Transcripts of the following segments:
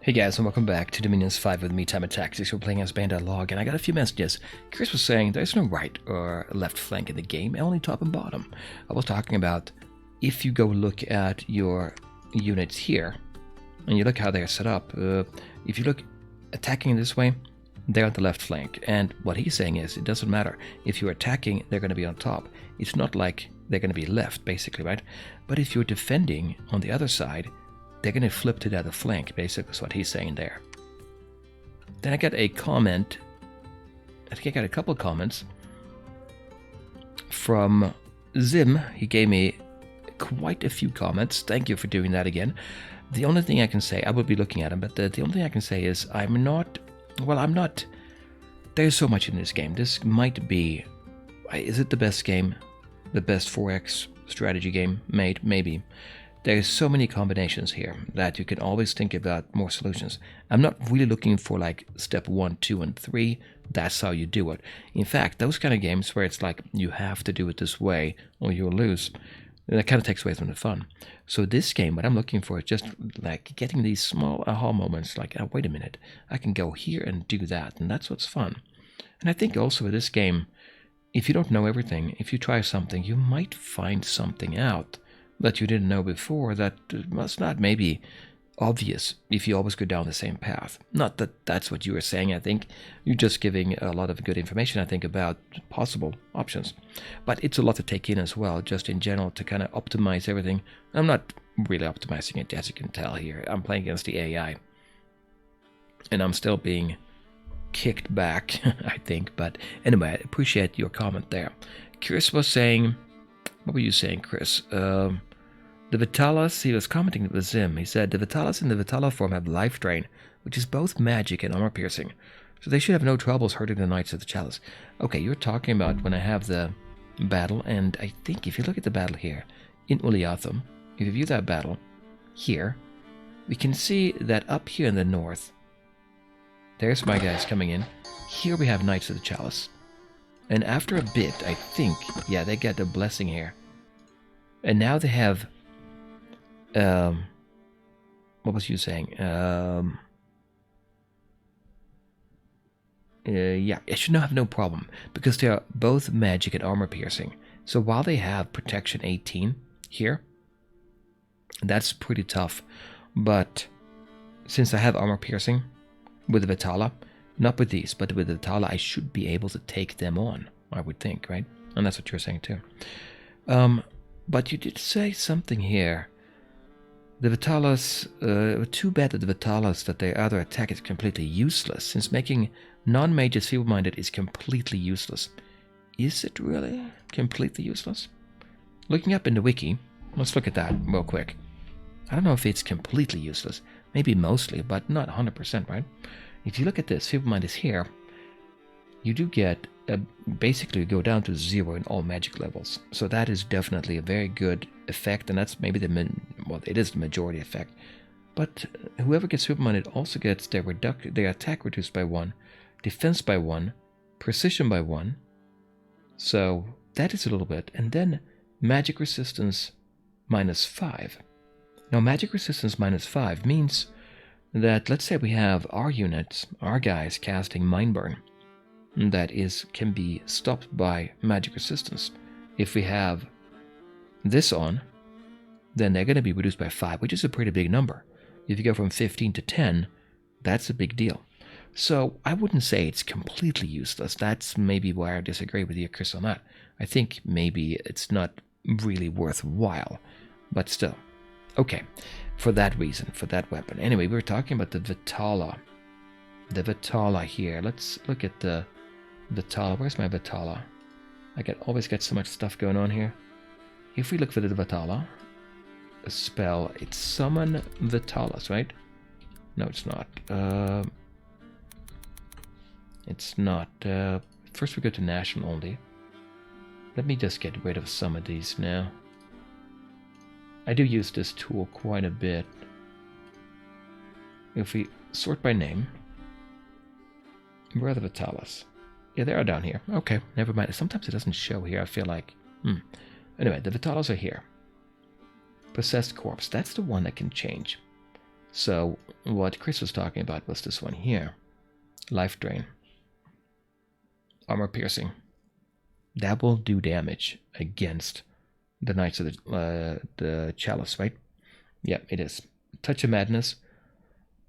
Hey guys, and welcome back to Dominions 5 with me, Time Tactics. We're playing as Bandar Log, and I got a few messages. Chris was saying there's no right or left flank in the game, only top and bottom. I was talking about if you go look at your units here, and you look how they're set up, if you look attacking this way, they're on the left flank. And what he's saying is, it doesn't matter. If you're attacking, they're going to be on top. It's not like they're going to be left, basically, right? But if you're defending on the other side, they're going to flip to the other flank, basically is what he's saying there. Then I got a comment, I think I got a couple of comments from Zim. He gave me quite a few comments. Thank you for doing that again. The only thing I can say, I will be looking at him, but the only thing I can say is I'm not, there's so much in this game. This might be, is it the best game? The best 4X strategy game made? Maybe. There's so many combinations here that you can always think about more solutions. I'm not really looking for like step 1, 2, and 3. That's how you do it. In fact, those kind of games where it's like you have to do it this way or you'll lose, that kind of takes away from the fun. So this game, what I'm looking for is just like getting these small aha moments like, oh, wait a minute, I can go here and do that. And that's what's fun. And I think also with this game, if you don't know everything, if you try something, you might find something out that you didn't know before that was not maybe obvious if you always go down the same path. Not that that's what you were saying, I think. You're just giving a lot of good information, I think, about possible options. But it's a lot to take in as well, just in general, to kind of optimize everything. I'm not really optimizing it, as you can tell here. I'm playing against the AI. And I'm still being kicked back, I think. But anyway, I appreciate your comment there. Chris was saying... What were you saying, Chris? The Vitalas, he was commenting with Zim. He said, the Vitalas in the Vitala form have life drain, which is both magic and armor piercing. So they should have no troubles hurting the Knights of the Chalice. Okay, you're talking about when I have the battle, and I think if you look at the battle here, in Uliathum, if you view that battle here, we can see that up here in the north, there's my guys coming in. Here we have Knights of the Chalice. And after a bit, I think, yeah, they get a blessing here. And now they have, what was you saying? Yeah, it should not have no problem, because they are both magic and armor piercing. So while they have protection 18 here, that's pretty tough. But since I have armor piercing with the Vitala, not with these, but with the Vitala, I should be able to take them on, I would think, right? And that's what you're saying too. But you did say something here. The Vitalas, too bad that the Vitalas, that their other attack is completely useless, since making non-mages feeble-minded is completely useless. Is it really completely useless? Looking up in the wiki, let's look at that real quick. I don't know if it's completely useless. Maybe mostly, but not 100%, right? If you look at this, feeble-minded is here. You do get, basically go down to 0 in all magic levels. So that is definitely a very good effect, and that's maybe well, it is the majority effect. But whoever gets feeble-minded also gets their attack reduced by 1, defense by 1, precision by 1. So that is a little bit. And then magic resistance -5. Now magic resistance -5 means that, let's say we have our units, our guys casting Mindburn, that can be stopped by magic resistance. If we have this on, then they're going to be reduced by 5, which is a pretty big number. If you go from 15 to 10, that's a big deal. So I wouldn't say it's completely useless. That's maybe why I disagree with you, Chris, on that. I think maybe it's not really worthwhile, but still. Okay, for that reason, for that weapon. Anyway, we were talking about the Vitala. The Vitala here. Let's look at the Vitala. Where's my Vitala? Always get so much stuff going on here. If we look for the Vitala, a spell, it's summon Vitalas, right? No, it's not. It's not. First we go to National only. Let me just get rid of some of these now. I do use this tool quite a bit. If we sort by name, where are the Vitalas? Yeah, they are down here. Okay, never mind. Sometimes it doesn't show here, I feel like. Anyway, the Vitalas are here. Possessed Corpse, that's the one that can change. So what Chris was talking about was this one here. Life Drain. Armor Piercing. That will do damage against the Knights of the Chalice, right? Yeah, it is. Touch of Madness.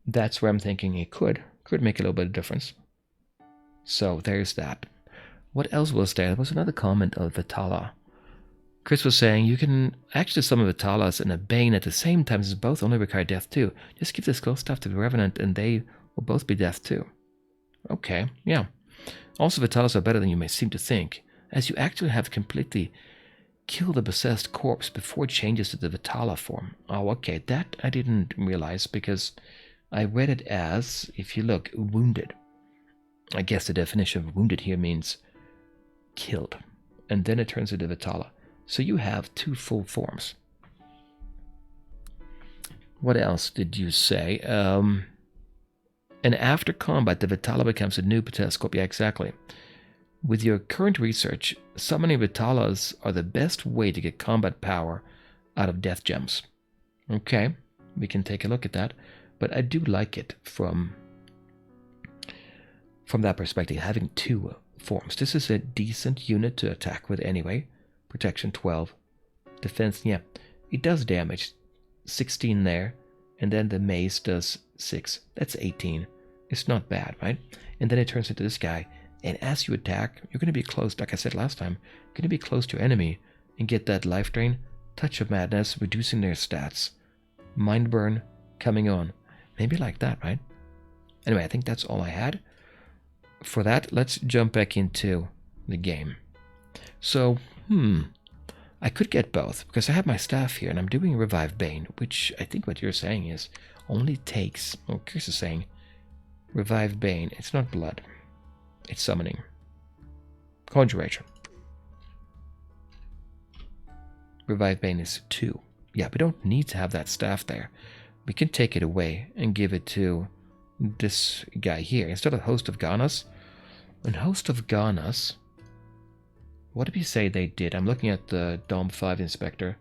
That's where I'm thinking it could make a little bit of difference. So there's that. What else was there? There was another comment of Vitala. Chris was saying you can actually summon Vitalas and a Bane at the same time, as both only require death too. Just give this close stuff to the Revenant and they will both be death too. Okay, yeah. Also, Vitalas are better than you may seem to think, as you actually have completely killed the possessed corpse before it changes to the Vitala form. Oh, okay, that I didn't realize because I read it as, if you look, wounded. I guess the definition of wounded here means killed, and then it turns into Vitala. So you have 2 full forms. What else did you say? And after combat, the Vitala becomes a new possessed corpse. Yeah, exactly. With your current research, summoning Vitalas are the best way to get combat power out of death gems. Okay, we can take a look at that. But I do like it from that perspective, having 2 forms. This is a decent unit to attack with anyway. Protection 12. Defense, yeah, it does damage. 16 there. And then the mace does 6. That's 18. It's not bad, right? And then it turns into this guy. And as you attack, you're going to be close, like I said last time, you're going to be close to your enemy and get that life drain, touch of madness, reducing their stats, mind burn coming on. Maybe like that, right? Anyway, I think that's all I had. For that, let's jump back into the game. So, I could get both, because I have my staff here, and I'm doing Revive Bane, which I think what you're saying is only takes, well, Chris is saying, Revive Bane, it's not blood, it's summoning. Conjuration. Revive Bane is 2. Yeah, we don't need to have that staff there. We can take it away and give it to this guy here, instead of Host of Ganas. And Host of Ganas, what did we say they did? I'm looking at the Dom 5 Inspector.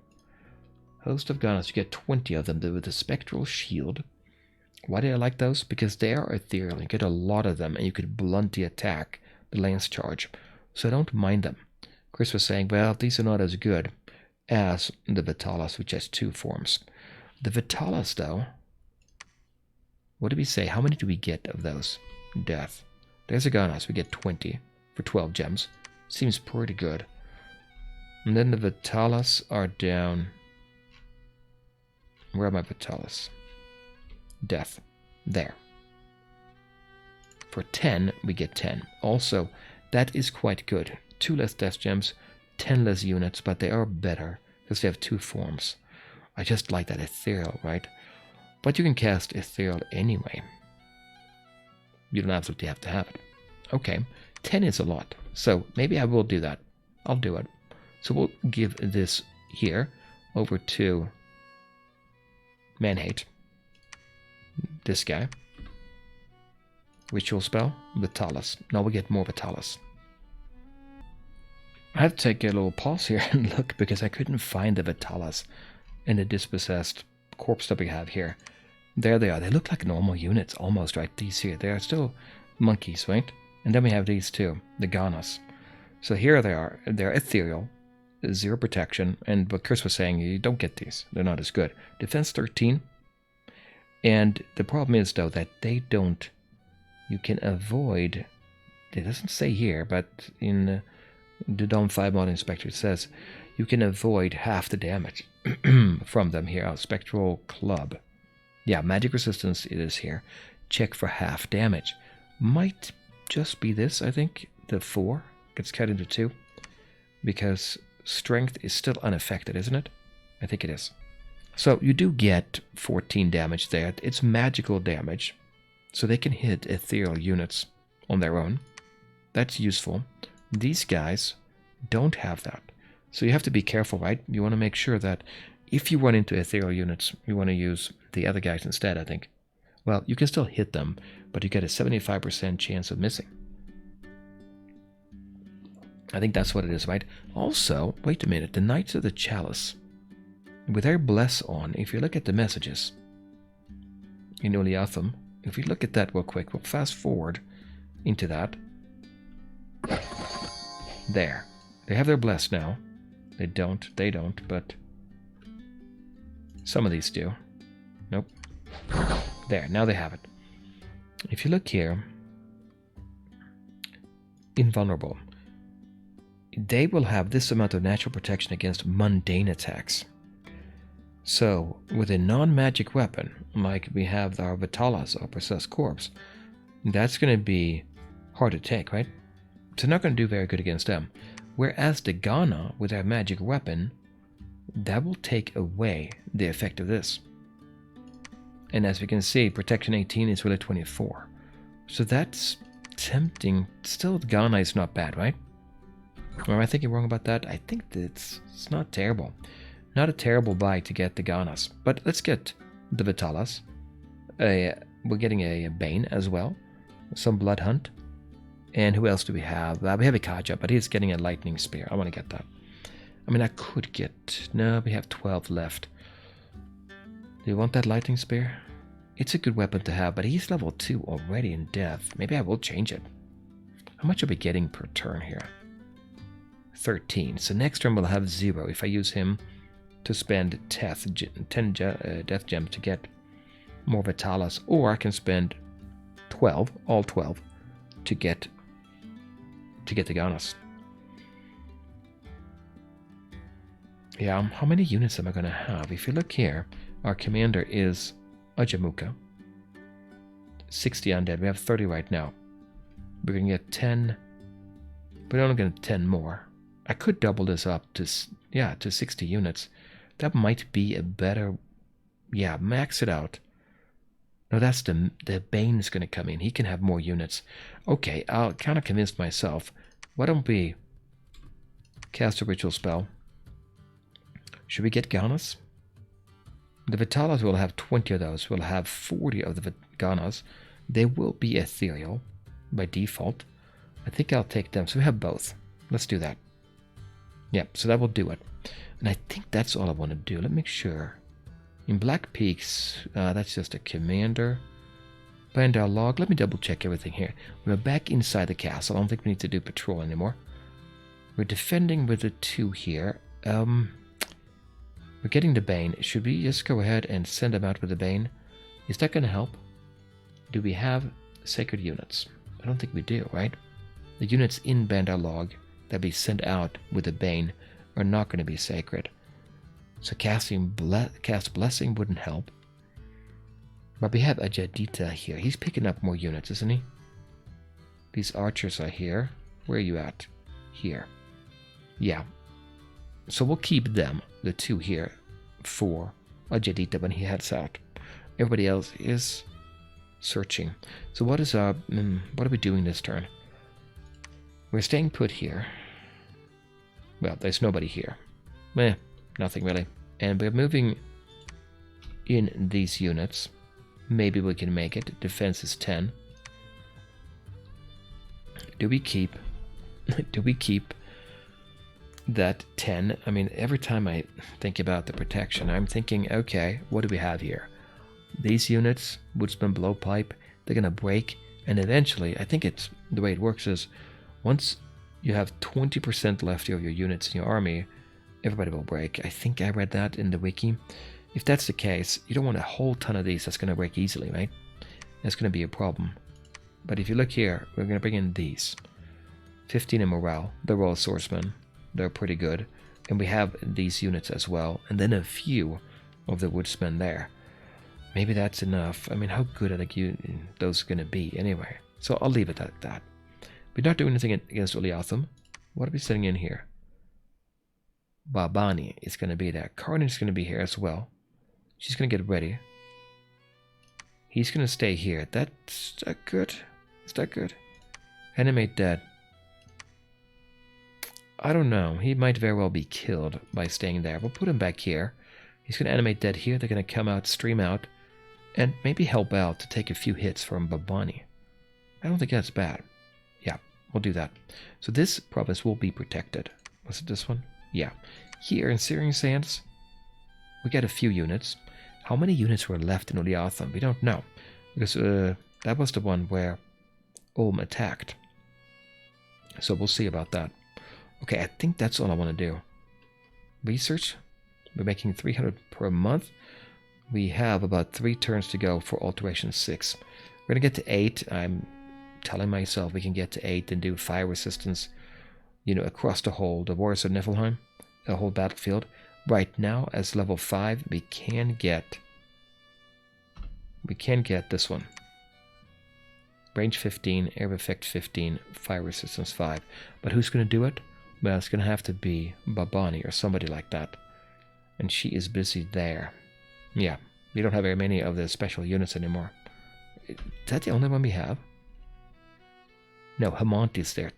Host of Ganas, you get 20 of them with a Spectral Shield. Why do I like those? Because they are ethereal. You get a lot of them, and you could blunt the attack, the lance charge. So I don't mind them. Chris was saying, well, these are not as good as the Vitalas, which has 2 forms. The Vitalas, though, what did we say? How many do we get of those? Death. There's a Ganas. We get 20 for 12 gems. Seems pretty good. And then the Vitalas are down. Where are my Vitalas? Death. There. For 10, we get 10. Also, that is quite good. 2 less death gems, 10 less units, but they are better because they have 2 forms. I just like that ethereal, right? But you can cast ethereal anyway. You don't absolutely have to have it. Okay, 10 is a lot. So maybe I will do that. I'll do it. So we'll give this here over to Manhate. This guy. Ritual spell, Vitalis. Now we get more Vitalis. I have to take a little pause here and look because I couldn't find the Vitalis in the dispossessed corpse that we have here. There they are. They look like normal units almost, right? These here. They are still monkeys, right? And then we have these two, the Ganas. So here they are. They're ethereal, 0 protection, and what Chris was saying, you don't get these. They're not as good. Defense 13. And the problem is, though, that they don't... You can avoid... It doesn't say here, but in the Dom 5 Mod Inspector it says you can avoid half the damage from them here. Oh, Spectral Club. Yeah, magic resistance it is here. Check for half damage. Might just be this, I think. The 4 gets cut into 2. Because strength is still unaffected, isn't it? I think it is. So you do get 14 damage there. It's magical damage. So they can hit ethereal units on their own. That's useful. These guys don't have that. So you have to be careful, right? You want to make sure that if you run into ethereal units, you want to use the other guys instead, I think. Well, you can still hit them, but you get a 75% chance of missing. I think that's what it is, right? Also, wait a minute, the Knights of the Chalice, with their bless on, if you look at the messages, in Uliathum. If we look at that real quick, we'll fast forward into that. There. They have their bless now. They don't, but some of these do. Nope. There, now they have it. If you look here, invulnerable. They will have this amount of natural protection against mundane attacks. So, with a non-magic weapon, like we have our Vitalas or Possessed Corpse, that's going to be hard to take, right? So not going to do very good against them. Whereas the Ghana, with our magic weapon, that will take away the effect of this. And as we can see, protection 18 is really 24. So that's tempting. Still, Ghana is not bad, right? Or am I thinking wrong about that? I think that it's not terrible. Not a terrible buy to get the Ghanas. But let's get the Vitalas. We're getting a Bane as well. Some Blood Hunt. And who else do we have? We have a Kaja, but he's getting a Lightning Spear. I want to get that. I mean, I could get... No, we have 12 left. Do you want that Lightning Spear? It's a good weapon to have, but he's level 2 already in death. Maybe I will change it. How much are we getting per turn here? 13. So next turn we'll have 0 if I use him to spend 10 death gems to get more Vitalas. Or I can spend 12, all 12, to get the Ganas. Yeah, how many units am I going to have? If you look here, our commander is Ajamuka. 60 undead. We have 30 right now. We're going to get 10. We're only going to get 10 more. I could double this up to 60 units. That might be a better... Yeah, max it out. No, that's the Bane's going to come in. He can have more units. Okay, I'll kind of convince myself. Why don't we cast a ritual spell? Should we get Ganas? The Vitalas will have 20 of those. We'll have 40 of the Ganas. They will be ethereal by default. I think I'll take them. So we have both. Let's do that. Yep, so that will do it. And I think that's all I want to do. Let me make sure. In Black Peaks, that's just a commander. Bandar Log. Let me double check everything here. We're back inside the castle. I don't think we need to do patrol anymore. We're defending with the 2 here. We're getting the Bane. Should we just go ahead and send them out with the Bane? Is that going to help? Do we have sacred units? I don't think we do, right? The units in Bandar Log that we send out with the Bane are not going to be sacred. So cast Blessing wouldn't help. But we have a Jadita here. He's picking up more units, isn't he? These archers are here. Where are you at? Here. Yeah. So we'll keep them, the 2 here, for a Jadita when he heads out. Everybody else is searching. So what is what are we doing this turn? We're staying put here. Well, there's nobody here. Nothing really. And we're moving in these units. Maybe we can make it. Defense is 10. Do we keep that 10? I mean, every time I think about the protection, I'm thinking, okay, what do we have here? These units, Woodsman Blowpipe, they're going to break. And eventually, I think it's the way it works is once you have 20% left of your units in your army, everybody will break. I think I read that in the wiki. If that's the case, you don't want a whole ton of these that's going to break easily, right? That's going to be a problem. But if you look here, we're going to bring in these. 15 in morale. The Royal Swordsmen. They're pretty good. And we have these units as well. And then a few of the Woodsmen there. Maybe that's enough. I mean, how good are those going to be anyway? So I'll leave it at that. We're not doing anything against Uliathum. What are we setting in here? Babani is going to be there. Carnage is going to be here as well. She's going to get ready. He's going to stay here. That's that good? Is that good? Animate Dead. I don't know. He might very well be killed by staying there. We'll put him back here. He's going to Animate Dead here. They're going to come out, stream out, and maybe help out to take a few hits from Babani. I don't think that's bad. Yeah, we'll do that. So this province will be protected. Was it this one? Yeah. Here in Searing Sands, we got a few units. How many units were left in Uliathum? We don't know. Because that was the one where Ulm attacked. So we'll see about that. Okay, I think that's all I want to do. Research. We're making 300 per month. We have about 3 turns to go for alteration 6. We're going to get to 8. I'm telling myself we can get to 8 and do fire resistance, you know, across the the Wars of Niflheim, the whole battlefield. Right now, as level 5, we can get this one. Range 15, air effect 15, fire resistance 5. But who's going to do it? Well, it's going to have to be Babani or somebody like that. And she is busy there. Yeah, we don't have very many of the special units anymore. Is that the only one we have? No, Hamonti is there.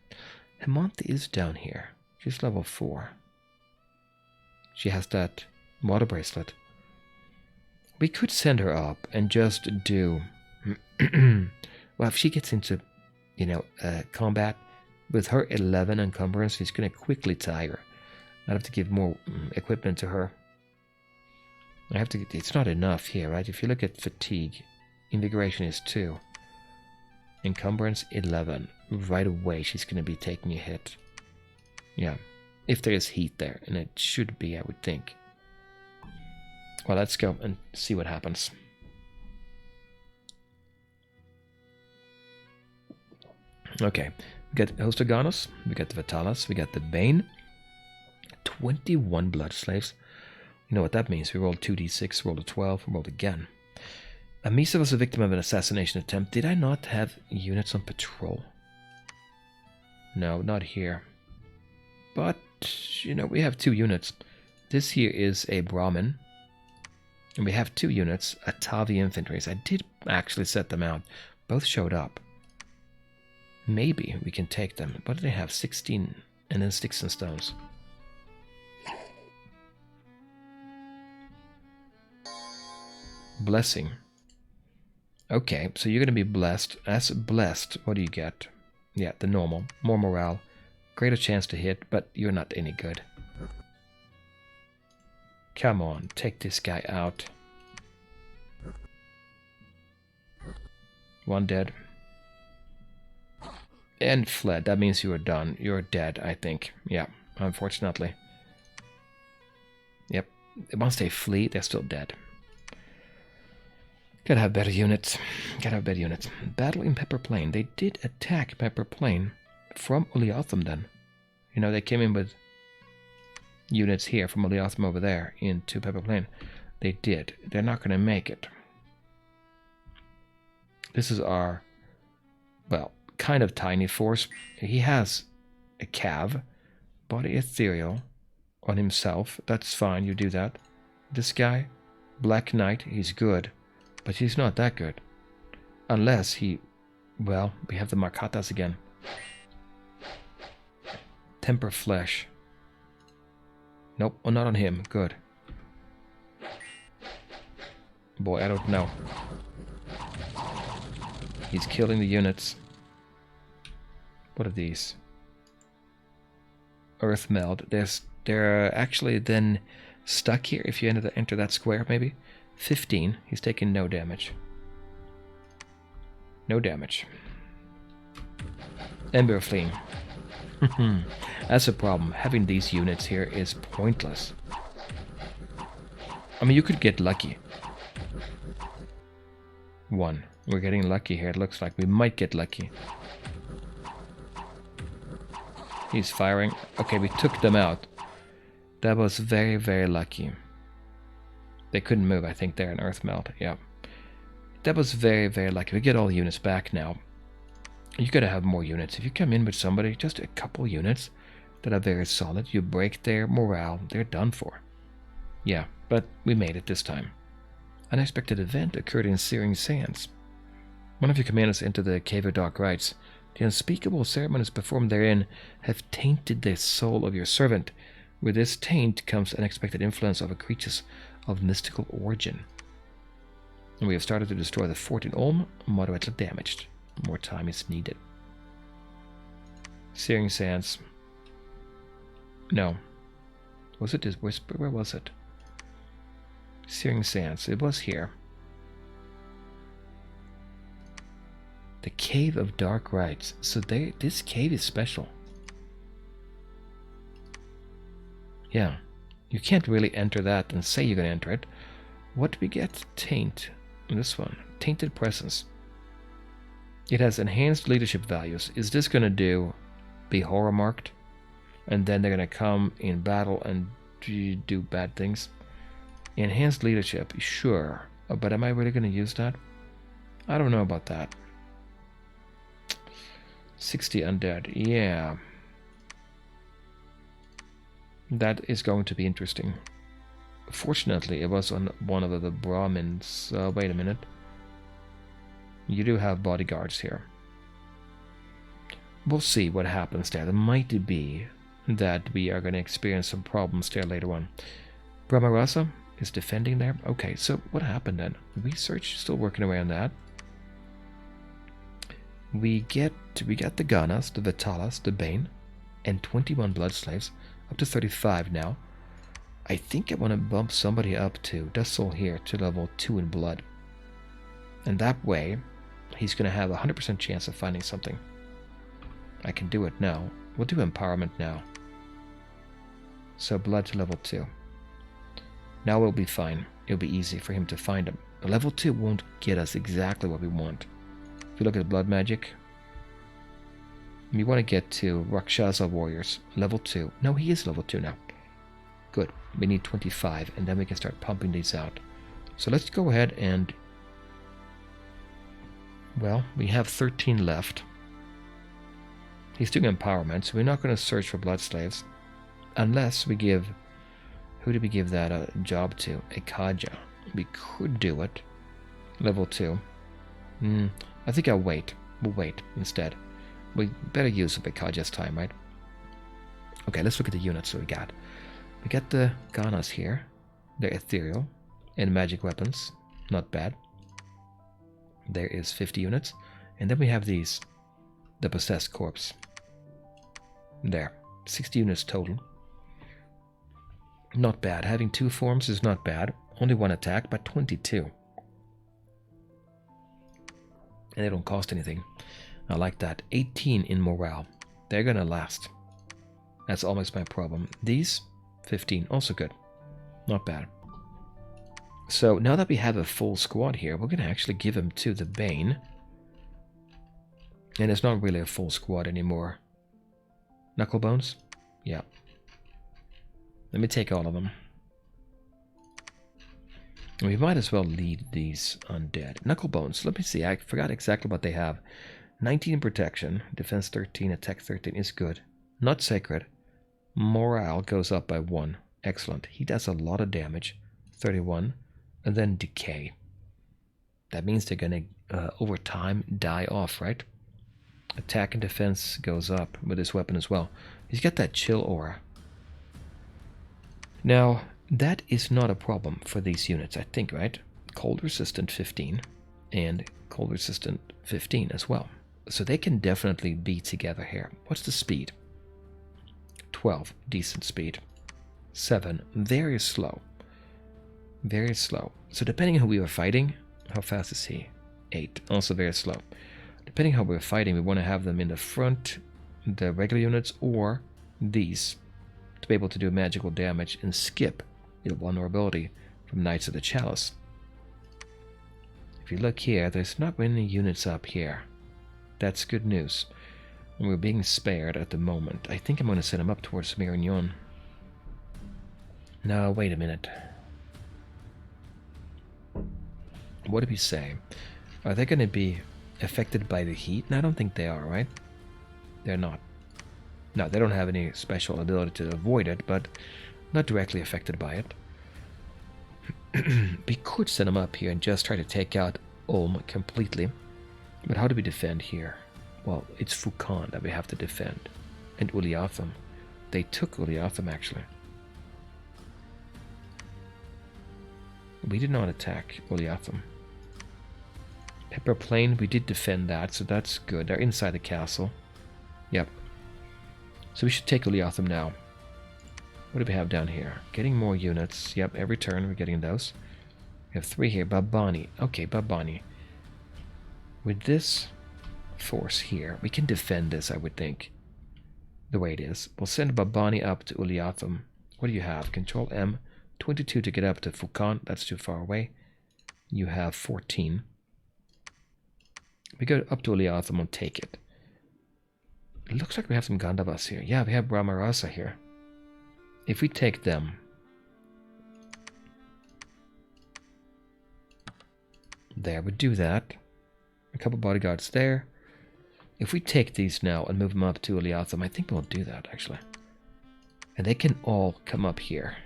Hamonti is down here. She's level 4. She has that water bracelet. We could send her up and just do... well, if she gets into, you know, combat, with her 11 encumbrance, she's going to quickly tire. I have to give more equipment to her. I have to. It's not enough here, right? If you look at fatigue, invigoration is 2. Encumbrance 11. Right away, she's going to be taking a hit. Yeah. If there is heat there, and it should be, I would think. Well, let's go and see what happens. Okay. We got Hostoganos, we got the Vitalis, we got the Bane. 21 blood slaves. You know what that means. We rolled 2d6, rolled a 12, rolled again. Amisa was a victim of an assassination attempt. Did I not have units on patrol? No, not here. But, you know, we have 2 units. This here is a Brahmin. And we have 2 units, Atavi infantries. I did actually set them out. Both showed up. Maybe we can take them. What do they have? 16 and then sticks and stones. Blessing. Okay, so you're going to be blessed. As blessed, what do you get? Yeah, the normal. More morale. Greater chance to hit, but you're not any good. Come on, take this guy out. 1 dead. And fled. That means you are done. You're dead, I think. Yeah, unfortunately. Yep. Once they flee, they're still dead. Gotta have better units. Gotta have better units. Battle in Pepper Plain. They did attack Pepper Plain from Uliathum then. You know, they came in with units here from Uliathum over there into Pepper Plain. They did. They're not gonna make it. This is our, well, kind of tiny force. He has a cav, body ethereal on himself. That's fine, you do that. This guy, Black Knight, he's good. But he's not that good. Unless he... Well, we have the Markatas again. Temper Flesh. Nope, well, not on him. Good. Boy, I don't know. He's killing the units. What are these? Earth Meld. They're actually then stuck here if you enter that square, maybe. 15. He's taking no damage. No damage. Ember Fleeing. That's a problem. Having these units here is pointless. I mean, you could get lucky. 1. We're getting lucky here. It looks like we might get lucky. He's firing. Okay, we took them out. That was very, very lucky. They couldn't move, I think, there in Earth Melt. Yeah. That was very, very lucky. We get all the units back now. You gotta have more units. If you come in with somebody, just a couple units that are very solid, you break their morale, they're done for. Yeah, but we made it this time. Unexpected event occurred in Searing Sands. One of your commanders entered the Cave of Dark Rites. The unspeakable ceremonies performed therein have tainted the soul of your servant. With this taint comes unexpected influence of creatures of mystical origin. And we have started to destroy the fort in Ulm, moderately damaged. More time is needed. Searing Sands. No. Was it this whisper? Where was it? Searing Sands. It was here. The Cave of Dark Rites. So this cave is special. Yeah. You can't really enter that and say you're going to enter it. What do we get? Taint. This one. Tainted Presence. It has enhanced leadership values. Is this going to be horror marked? And then they're going to come in battle and do bad things? Enhanced leadership, sure. But am I really going to use that? I don't know about that. 60 undead, yeah. That is going to be interesting. Fortunately, it was on one of the Brahmins. Wait a minute. You do have bodyguards here. We'll see what happens there. It might be that we are going to experience some problems there later on. Brahmarasa is defending there. Okay, so what happened then? Research, still working away on that. We got the Ganas, the Vitalas, the Bane, and 21 blood slaves, up to 35 now. I think I want to bump somebody up to Dussel here to level 2 in blood. And that way, he's going to have a 100% chance of finding something. I can do it now. We'll do empowerment now. So blood to level 2. Now we'll be fine. It'll be easy for him to find him. Level 2 won't get us exactly what we want. If you look at blood magic, we want to get to Rakshasa warriors. Level 2. No, he is level 2 now. Good. We need 25, and then we can start pumping these out. So let's go ahead and... Well, we have 13 left. He's doing empowerment, so we're not going to search for blood slaves. Unless we give... Who did we give that job to? Ekaja. We could do it. Level 2. I think I'll wait. We'll wait instead. We better use of Ekaja's time, right? Okay, let's look at the units that we got. We got the Ganas here. They're ethereal and magic weapons. Not bad. There is 50 units. And then we have these. The possessed corpse. There. 60 units total. Not bad. Having 2 forms is not bad. Only 1 attack, but 22. And they don't cost anything. I like that. 18 in morale. They're gonna last. That's always my problem. These, 15. Also good. Not bad. So now that we have a full squad here, we're gonna actually give him to the Bane. And it's not really a full squad anymore. Knucklebones? Yeah. Let me take all of them. We might as well lead these undead. Knucklebones, let me see. I forgot exactly what they have. 19 protection, defense 13, attack 13 is good. Not sacred. Morale goes up by 1. Excellent. He does a lot of damage. 31. And then decay. That means they're going to, over time, die off, right? Attack and defense goes up with this weapon as well. He's got that chill aura. Now, that is not a problem for these units, I think, right? Cold resistant 15 and cold resistant 15 as well. So they can definitely be together here. What's the speed? 12, decent speed. 7, very slow. Very slow. So depending on who we were fighting, how fast is he? 8, also very slow. Depending on how we're fighting, we want to have them in the front, the regular units, or these, to be able to do magical damage and skip the vulnerability from Knights of the Chalice. If you look here, there's not many units up here. That's good news. And we're being spared at the moment. I think I'm going to send them up towards Mérignon. No, wait a minute. What did we say? Are they going to be affected by the heat? No, I don't think they are, right? They're not. No, they don't have any special ability to avoid it, but not directly affected by it. We could send them up here and just try to take out Ulm completely. But how do we defend here? Well, it's Fukan that we have to defend. And Uliatham. They took Uliatham, actually. We did not attack Uliatham. Pepper Plain, we did defend that, so that's good. They're inside the castle. Yep. So we should take Uliatham now. What do we have down here? Getting more units. Yep, every turn we're getting those. We have 3 here. Babani. Okay, Babani. With this, force here. We can defend this, I would think, the way it is. We'll send Babani up to Uliathum. What do you have? Control M. 22 to get up to Fukan. That's too far away. You have 14. We go up to Uliathum and take it. It looks like we have some Gandavas here. Yeah, we have Brahmarasa here. If we take them... There, we do that. A couple bodyguards there. If we take these now and move them up to Uliathum, I think we'll do that, actually. And they can all come up here.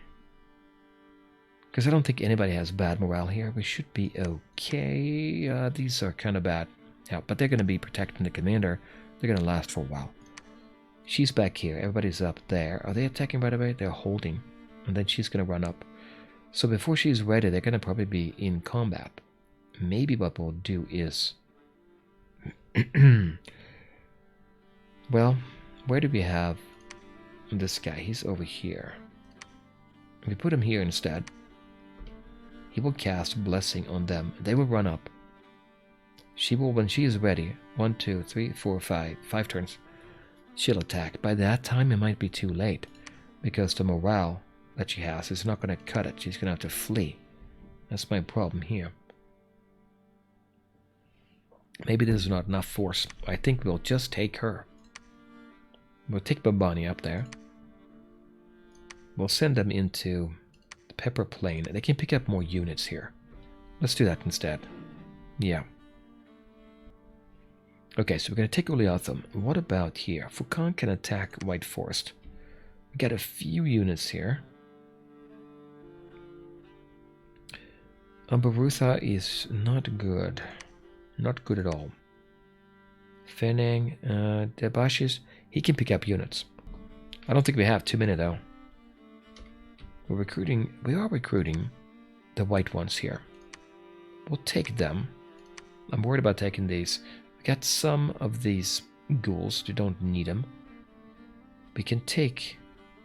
Because I don't think anybody has bad morale here. We should be okay. These are kind of bad. Yeah, but they're going to be protecting the commander. They're going to last for a while. She's back here. Everybody's up there. Are they attacking right away? They're holding. And then she's going to run up. So before she's ready, they're going to probably be in combat. Maybe what we'll do is... Well, where do we have this guy? He's over here. If we put him here instead, he will cast Blessing on them. They will run up. She will, when she is ready, 1, 2, 3, 4, 5 turns, she'll attack. By that time, it might be too late, because the morale that she has is not going to cut it. She's going to have to flee. That's my problem here. Maybe there's not enough force. I think we'll just take her. We'll take Babani up there. We'll send them into the Pepper Plain. They can pick up more units here. Let's do that instead. Yeah. Okay, so we're going to take Uliathum. What about here? Fukan can attack White Forest. We got a few units here. Barutha is not good. Not good at all. Fenang, Debashis, he can pick up units. I don't think we have too many though. We are recruiting the white ones here. We'll take them. I'm worried about taking these. We got some of these ghouls. We don't need them. We can take...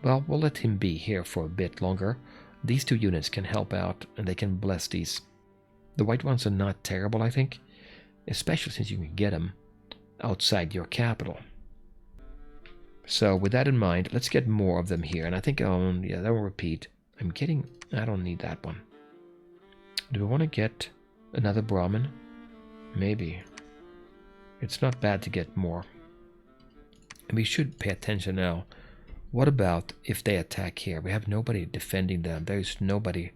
Well, we'll let him be here for a bit longer. These two units can help out and they can bless these. The white ones are not terrible, I think. Especially since you can get them outside your capital. So with that in mind, let's get more of them here. And I think, yeah, that will repeat. I don't need that one. Do we want to get another Brahmin? Maybe. It's not bad to get more. And we should pay attention now. What about if they attack here? We have nobody defending them. There's nobody.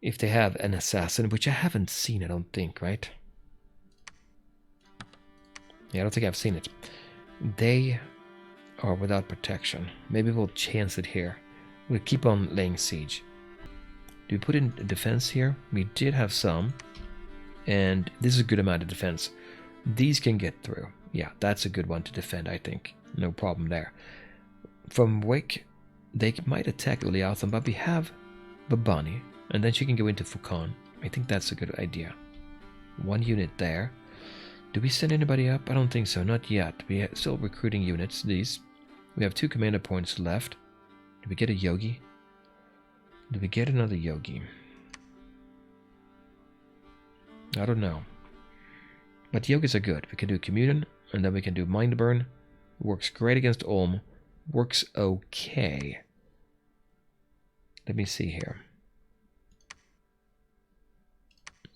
If they have an assassin, which I haven't seen, I don't think, right? Yeah, I don't think I've seen it. They are without protection. Maybe we'll chance it here. We'll keep on laying siege. Do we put in defense here? We did have some. And this is a good amount of defense. These can get through. Yeah, that's a good one to defend, I think. No problem there. From Wick, they might attack Uliathum, but we have Babani. And then she can go into Fukan. I think that's a good idea. One unit there. Do we send anybody up? I don't think so. Not yet. We are still recruiting units. These. We have 2 commander points left. Do we get a yogi? Do we get another yogi? I don't know. But yogis are good. We can do communion, and then we can do mind burn. Works great against Ulm. Works okay. Let me see here.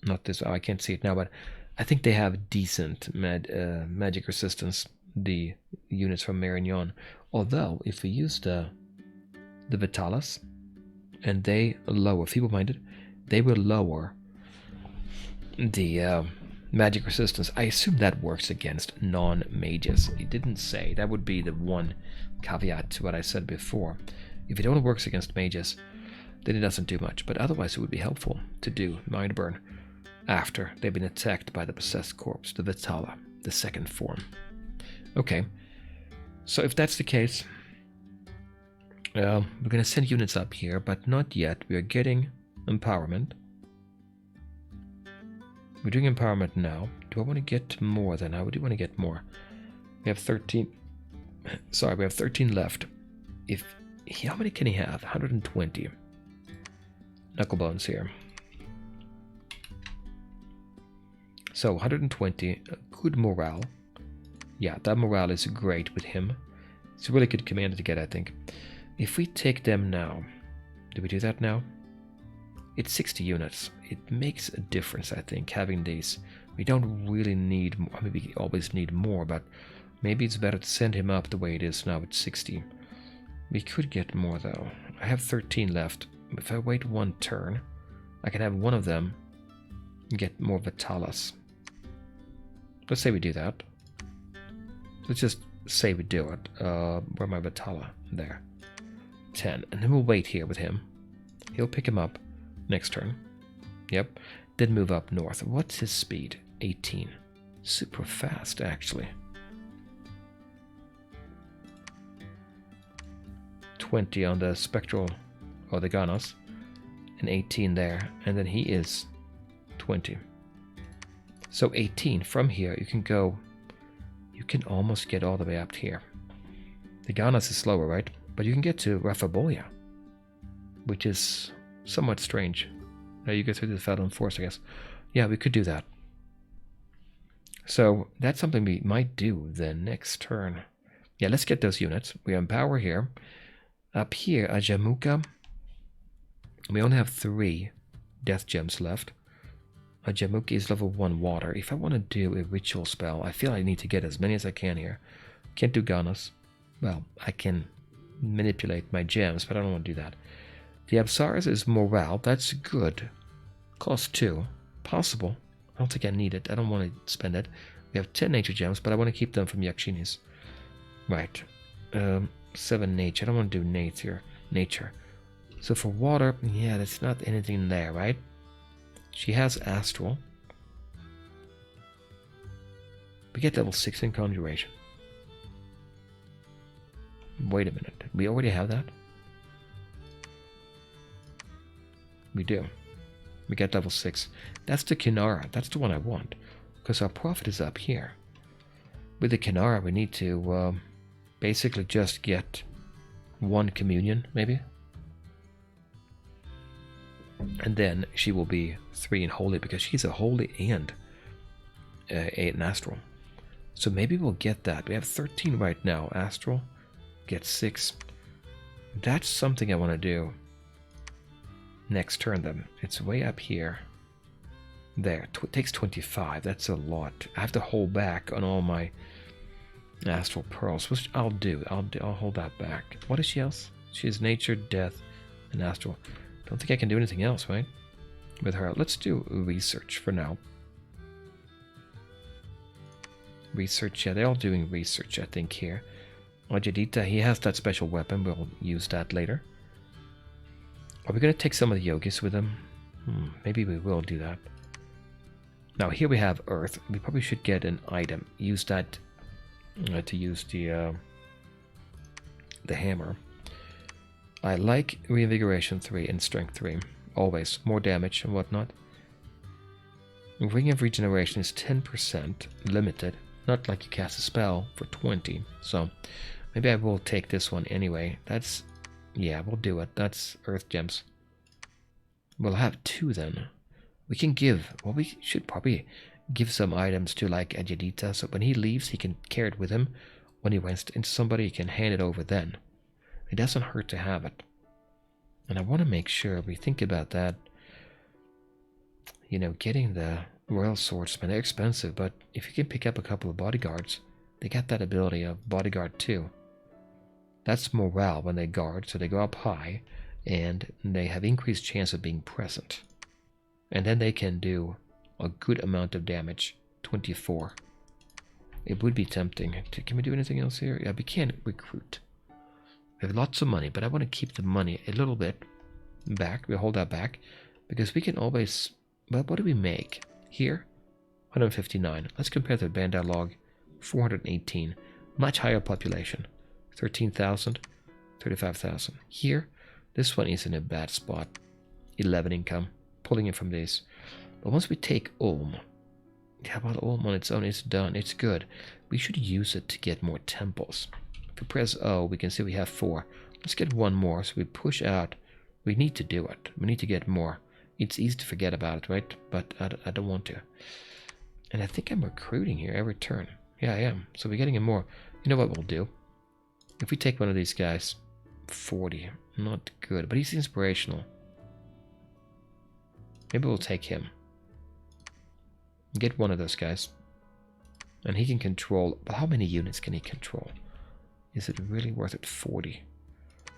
Not this. Oh, I can't see it now, but I think they have decent magic resistance, the units from Marignon. Although, if we use the Vitalis, and they lower, feeble-minded, they will lower the magic resistance. I assume that works against non-mages. It didn't say. That would be the one caveat to what I said before. If it only works against mages, then it doesn't do much. But otherwise, it would be helpful to do Mind Burn after they've been attacked by the possessed corpse, the Vitala, the second form. Okay, so if that's the case, we're going to send units up here, but not yet. We are getting empowerment. We're doing empowerment now. Do I want to get more then? I do want to get more. We have 13. Sorry, we have 13 left. How many can he have? 120. Knucklebones here. So 120, good morale. Yeah, that morale is great with him. It's a really good commander to get, I think. If we take them now, do we do that now? It's 60 units. It makes a difference, I think, having these. We don't really need more. I mean, we always need more, but maybe it's better to send him up the way it is now at 60. We could get more, though. I have 13 left. If I wait one turn, I can have one of them get more Vitalas. Let's say we do that. Let's just say we do it. Where my Vitala? There. 10. And then we'll wait here with him. He'll pick him up next turn. Yep. Then move up north. What's his speed? 18. Super fast, actually. 20 on the spectral, or the Ganas. And 18 there. And then he is 20. So 18 from here, you can go, you can almost get all the way up here. The Ganas is slower, right? But you can get to Rafaboya, which is somewhat strange. Now you get through the Fadon Force, I guess. Yeah, we could do that. So that's something we might do the next turn. Yeah, let's get those units. We empower here. Up here, Ajamuka, we only have 3 death gems left. Ajamuka is level 1 water. If I want to do a ritual spell, I feel I need to get as many as I can here. Can't do Ganas. Well, I can manipulate my gems, but I don't want to do that. The Apsaras is morale. That's good. Cost 2. Possible. I don't think I need it. I don't want to spend it. We have 10 nature gems, but I want to keep them from Yakshinis. Right. 7 nature. I don't want to do nature. So for water, yeah, there's not anything there, right? She has astral. We get level 6 in conjuration. Wait a minute. We already have that? We do. We get level 6. That's the Kinara. That's the one I want. Because our profit is up here. With the Kinara, we need to basically just get 1 communion, maybe. And then she will be 3 in holy, because she's a holy and an astral. So maybe we'll get that. We have 13 right now. Astral. Get 6. That's something I want to do. Next turn then. It's way up here. There. It takes 25. That's a lot. I have to hold back on all my astral pearls, which I'll do. I'll hold that back. What is she else? She has nature, death, and astral. Don't think I can do anything else, right? With her. Let's do research for now. Research, yeah, they're all doing research, I think, here. Ajadita, he has that special weapon. We'll use that later. Are we going to take some of the yogis with him? Maybe we will do that. Now, here we have Earth. We probably should get an item. Use that to use the hammer. I like Reinvigoration 3 and Strength 3. Always. More damage and whatnot. Ring of Regeneration is 10% limited. Not like you cast a spell for 20. So maybe I will take this one anyway. That's... yeah, we'll do it. That's Earth Gems. We'll have 2 then. We can give... well, we should probably give some items to like Ajadita. So when he leaves, he can carry it with him. When he went into somebody, he can hand it over then. It doesn't hurt to have it. And I want to make sure we think about that. You know, getting the Royal Swordsman, they're expensive, but if you can pick up a couple of bodyguards, they got that ability of Bodyguard 2. That's morale when they guard, so they go up high, and they have increased chance of being present. And then they can do a good amount of damage, 24. It would be tempting. Can we do anything else here? Yeah, we can recruit. We have lots of money, but I want to keep the money a little bit back. We'll hold that back, because we can always... well, what do we make? Here, 159. Let's compare to Bandar Log, 418. Much higher population. 13,000, 35,000. Here, this one is in a bad spot. 11 income. Pulling it from this. But once we take Ulm, yeah, well, Ulm on its own is done. It's good. We should use it to get more temples. If we press O, we can see we have 4. Let's get 1 more, so we push out. We need to do it. We need to get more. It's easy to forget about it, right? But I don't want to. And I think I'm recruiting here every turn. Yeah, I am. So we're getting him more. You know what we'll do? If we take one of these guys, 40. Not good, but he's inspirational. Maybe we'll take him. Get one of those guys. And he can control... But how many units can he control? Is it really worth it? 40.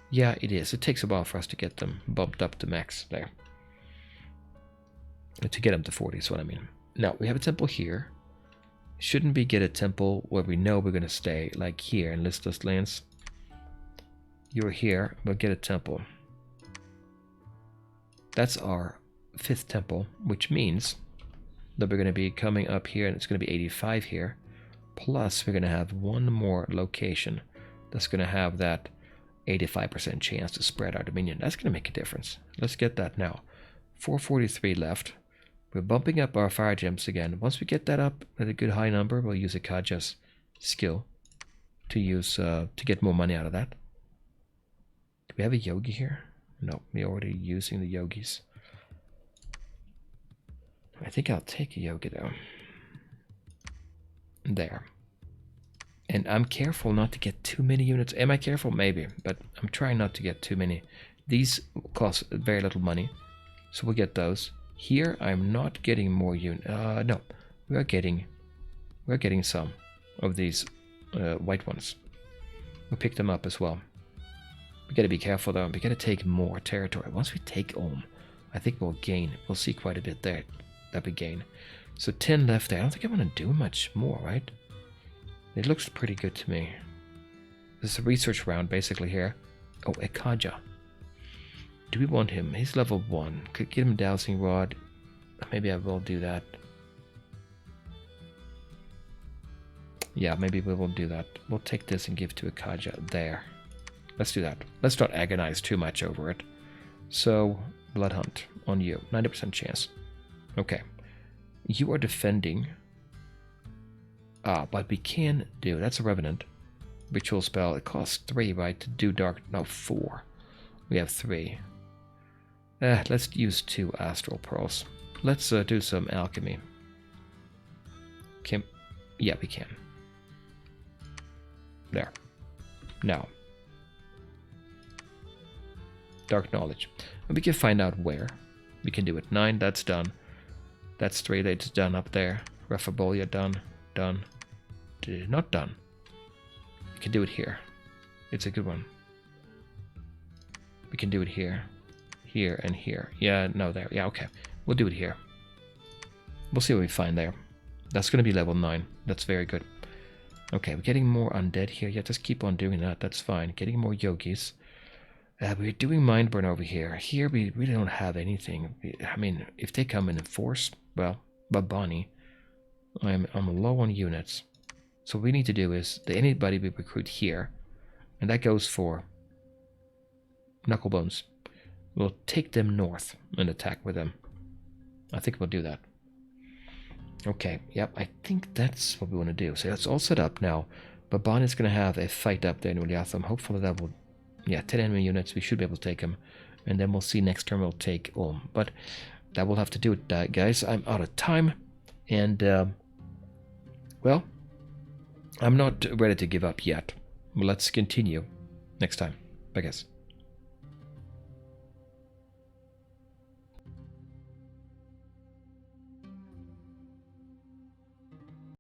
Yeah, it is. It takes a while for us to get them bumped up to max there. To get them to 40 is what I mean. Now, we have a temple here. Shouldn't we get a temple where we know we're going to stay? Like here in Listless Lands. You're here, but get a temple. That's our 5th temple, which means that we're going to be coming up here, and it's going to be 85 here. Plus, we're going to have one more location that's going to have that 85% chance to spread our dominion. That's going to make a difference. Let's get that now. 443 left. We're bumping up our fire gems again. Once we get that up at a good high number, we'll use Akaja's skill to use to get more money out of that. Do we have a yogi here? No, we're already using the yogis. I think I'll take a yogi though. There. And I'm careful not to get too many units. Am I careful? Maybe, but I'm trying not to get too many. These cost very little money, so we'll get those. Here, I'm not getting more units. No, we're getting some of these white ones. We'll pick them up as well. We gotta be careful though. We gotta take more territory. Once we take Ulm, I think we'll gain. We'll see quite a bit there that we gain. So 10 left there. I don't think I want to do much more, right? It looks pretty good to me. This is a research round basically here. Oh, Ekaja. Do we want him? He's level 1. Could get him Dowsing Rod. Maybe I will do that. Yeah, maybe we will do that. We'll take this and give to Ekaja there. Let's do that. Let's not agonize too much over it. So, Blood Hunt on you. 90% chance. Okay. You are defending. But we can do... That's a Revenant. Ritual spell. It costs 3, right? To do dark... No, 4. We have 3. Let's use 2 Astral Pearls. Let's do some alchemy. Can... Yeah, we can. There. Now. Dark Knowledge. And we can find out where. We can do it. 9, that's done. That's 3, that's done up there. Rephabolia, done. Done. Not done. We can do it here. It's a good one. We can do it here. Here and here. Yeah, no, there. Yeah, okay. We'll do it here. We'll see what we find there. That's going to be level 9. That's very good. Okay, we're getting more undead here. Yeah, just keep on doing that. That's fine. Getting more yogis. We're doing Mindburn over here. Here, we really don't have anything. I mean, if they come in force, well, Babani, I'm low on units. So what we need to do is, anybody we recruit here, and that goes for Knucklebones. We'll take them north and attack with them. I think we'll do that. Okay, yep, I think that's what we want to do. So that's all set up now. Babani is going to have a fight up there in Uliatham. Hopefully that will... Yeah, 10 enemy units. We should be able to take them. And then we'll see next turn we'll take Ulm. But that will have to do it, guys. I'm out of time. And, well, I'm not ready to give up yet. Let's continue next time. Bye, guys.